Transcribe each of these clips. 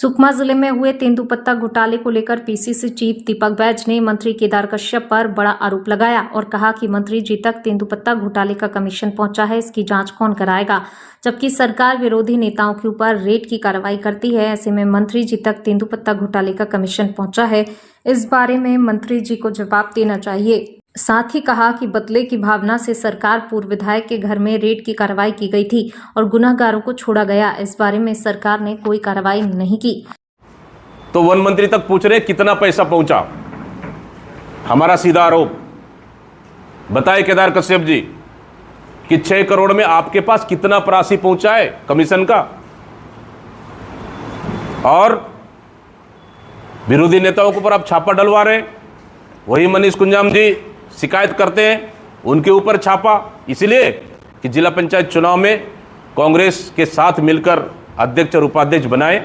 सुकमा जिले में हुए तेंदुपत्ता घोटाले को लेकर पीसीसी चीफ दीपक बैज ने मंत्री केदार कश्यप पर बड़ा आरोप लगाया और कहा कि मंत्री जी तक तेंदुपत्ता घोटाले का कमीशन पहुंचा है, इसकी जांच कौन कराएगा। जबकि सरकार विरोधी नेताओं के ऊपर रेड की कार्रवाई करती है, ऐसे में मंत्री जी तक तेंदुपत्ता घोटाले का कमीशन पहुंचा है, इस बारे में मंत्री जी को जवाब देना चाहिए। साथ ही कहा कि बदले की भावना से सरकार पूर्व विधायक के घर में रेड की कार्रवाई की गई थी और गुनाहगारों को छोड़ा गया, इस बारे में सरकार ने कोई कार्रवाई नहीं की। तो वन मंत्री तक पूछ रहे कितना पैसा पहुंचा। हमारा सीधा आरोप बताए केदार कश्यप जी कि 6 करोड़ में आपके पास कितना राशि पहुंचा है कमीशन का। और विरोधी नेताओं के ऊपर आप छापा डलवा रहे हैं। वही मनीष कुंजाम जी शिकायत करते हैं, उनके ऊपर छापा इसलिए कि जिला पंचायत चुनाव में कांग्रेस के साथ मिलकर अध्यक्ष और उपाध्यक्ष बनाए।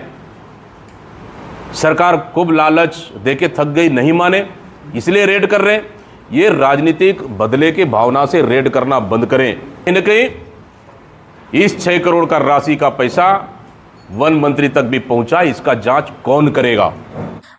सरकार खूब लालच देके थक गई, नहीं माने, इसलिए रेड कर रहे हैं। ये राजनीतिक बदले की भावना से रेड करना बंद करें। कहीं न कहीं इस 6 करोड़ का राशि का पैसा वन मंत्री तक भी पहुंचा, इसका जांच कौन करेगा।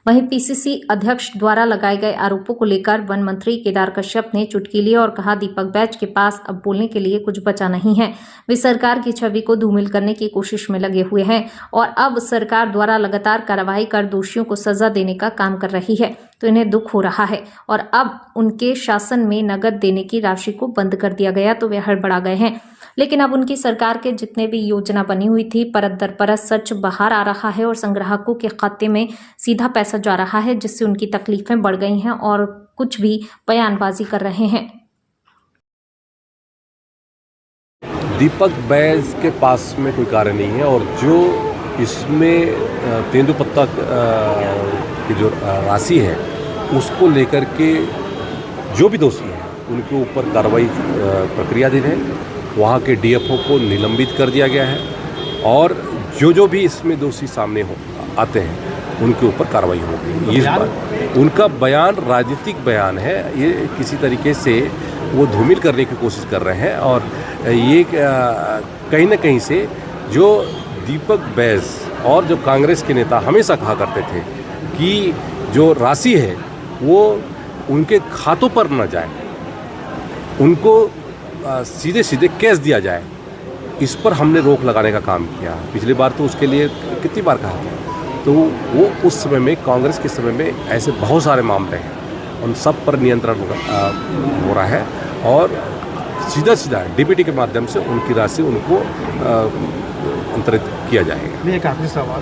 वहीं पीसीसी अध्यक्ष द्वारा लगाए गए आरोपों को लेकर वन मंत्री केदार कश्यप ने चुटकी ली और कहा दीपक बैज के पास अब बोलने के लिए कुछ बचा नहीं है। वे सरकार की छवि को धूमिल करने की कोशिश में लगे हुए हैं और अब सरकार द्वारा लगातार कार्रवाई कर दोषियों को सजा देने का काम कर रही है, तो इन्हें दुख हो रहा है। और अब उनके शासन में नकद देने की राशि को बंद कर दिया गया तो वे हड़बड़ा गए हैं। लेकिन अब उनकी सरकार के जितने भी योजना बनी हुई थी, परत दर परत सच बाहर आ रहा है और संग्राहकों के खाते में सीधा पैसा जा रहा है, जिससे उनकी तकलीफें बढ़ गई हैं और कुछ भी बयानबाजी कर रहे हैं। दीपक बैज के पास में कोई कार्य नहीं है और जो इसमें तेंदुपत्ता की जो राशि है उसको लेकर के जो भी दोषी हैं उनके ऊपर कार्रवाई प्रक्रियाधीन है। वहाँ के डीएफओ को निलंबित कर दिया गया है और जो भी इसमें दोषी सामने आते हैं उनके ऊपर कार्रवाई होगी। इस बार उनका बयान राजनीतिक बयान है, ये किसी तरीके से वो धूमिल करने की कोशिश कर रहे हैं और ये कहीं ना कहीं से जो दीपक बैज और जो कांग्रेस के नेता हमेशा कहा करते थे कि जो राशि है वो उनके खातों पर न जाए, उनको सीधे सीधे कैश दिया जाए, इस पर हमने रोक लगाने का काम किया। पिछली बार तो उसके लिए कितनी बार कहा था, तो वो उस समय में कांग्रेस के समय में ऐसे बहुत सारे मामले हैं, उन सब पर नियंत्रण हो रहा है और सीधा सीधा डीबीटी के माध्यम से उनकी राशि उनको अंतरित किया जाएगा। एक आखिरी सवाल